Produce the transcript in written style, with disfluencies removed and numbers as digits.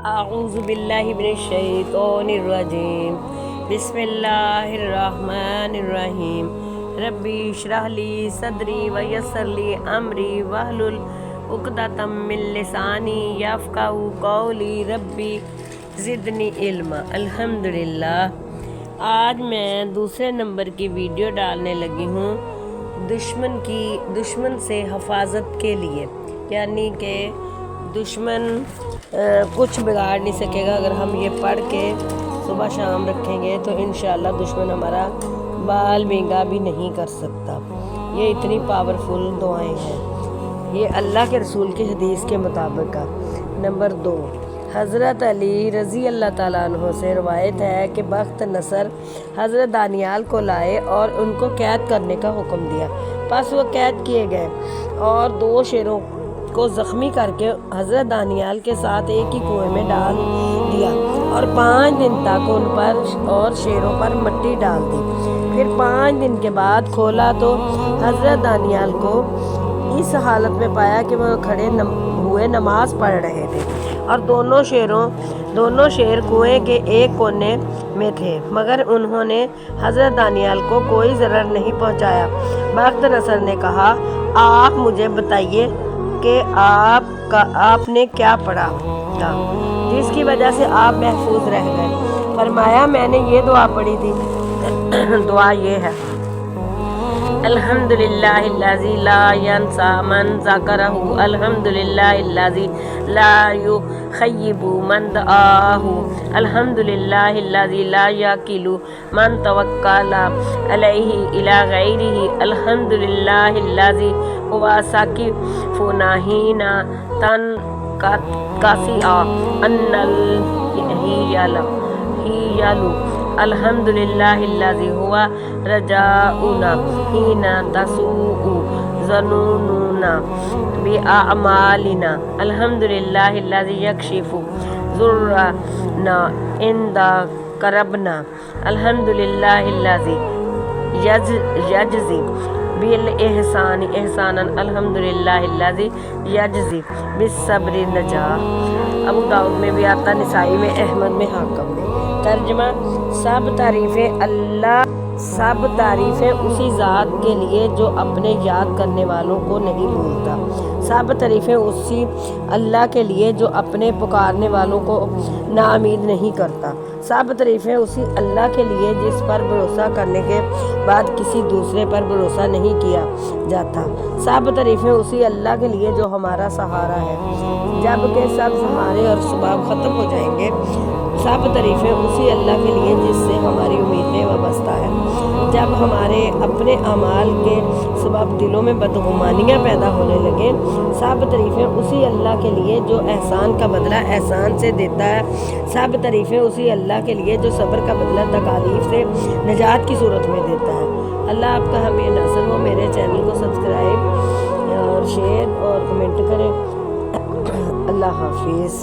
اعوذ باللہ من الشیطان الرجیم بسم اللہ الرحمن الرحیم ربی اشرح لی صدری ویسر لی امری واحلل عقدۃ من لسانی یفقہوا قولی ربی زدنی علما۔ الحمدللہ، آج میں دوسرے نمبر کی ویڈیو ڈالنے لگی ہوں دشمن سے حفاظت کے لیے، یعنی کہ دشمن کچھ بگاڑ نہیں سکے گا اگر ہم یہ پڑھ کے صبح شام رکھیں گے تو انشاءاللہ دشمن ہمارا بال بینگا بھی نہیں کر سکتا۔ یہ اتنی پاورفل دعائیں ہیں، یہ اللہ کے رسول کی حدیث کے مطابق ہے۔ نمبر 2، حضرت علی رضی اللہ تعالیٰ عنہ سے روایت ہے کہ بخت نصر حضرت دانیال کو لائے اور ان کو قید کرنے کا حکم دیا، پس وہ قید کیے گئے اور 2 شیروں کو زخمی کر کے حضرت دانیال کے ساتھ ایک ہی کنویں میں ڈال دیا اور 5 دن تک ان پر اور شیروں پر مٹی ڈال دی۔ پھر 5 دن کے بعد کھولا تو حضرت دانیال کو اس حالت میں پایا کہ وہ کھڑے ہوئے نماز پڑھ رہے تھے اور دونوں شیر کنویں کے ایک کونے میں تھے، مگر انہوں نے حضرت دانیال کو کوئی ضرر نہیں پہنچایا۔ بخت نصر نے کہا، آپ مجھے بتائیے کہ آپ نے کیا پڑھا تھا جس کی وجہ سے آپ محفوظ رہ گئے؟ فرمایا، میں نے یہ دعا پڑھی تھی۔ دعا یہ ہے: الحمدللہ الذی لا ینسى من ذکرہ، الحمدللہ الذی لا یخیب من دعاہ، الحمدللہ الذی لا یکل من توکل علیہ الی غیرہ، الحمدللہ الذی هو ساکفنا حین تنقطع عنا الحیل، الحمدللہ الذی هو رجاؤنا حین تسوء ظنوننا بأعمالنا، الحمدللہ الذی یکشف ضرنا عند کربنا، الحمدللہ الذی یجزی بالاحسان احسانا، الحمدللہ الذی یجزی بالصبر نجاح۔ ابو داؤد میں بھی آتا، نسائی میں، احمد میں، حاکم میں۔ ترجمہ: سب تعریفیں اسی ذات کے لیے جو اپنے یاد کرنے والوں کو نہیں بھولتا۔ سب تعریفیں اسی اللہ کے لیے جو اپنے پکارنے والوں کو ناامید نہیں کرتا۔ سب تعریفیں اسی اللہ کے لیے جس پر بھروسہ کرنے کے بعد کسی دوسرے پر بھروسہ نہیں کیا جاتا۔ سب تعریفیں اسی اللہ کے لیے جو ہمارا سہارا ہے جب کہ سب سہارے اور اسباب ختم ہو جائیں گے۔ سب تعریفیں اسی اللہ کے لیے جس سے ہماری امیدیں وابستہ ہیں جب ہمارے اپنے اعمال کے سبب دلوں میں بدگمانیاں پیدا ہونے لگیں۔ سب تعریفیں اسی اللہ کے لیے جو احسان کا بدلہ احسان سے دیتا ہے۔ سب تعریفیں اسی اللہ کے لیے جو صبر کا بدلہ تکالیف سے نجات کی صورت میں دیتا ہے۔ اللہ آپ کا ہمیں ناصر ہو۔ میرے چینل کو سبسکرائب اور شیئر اور کمنٹ کریں۔ اللہ حافظ۔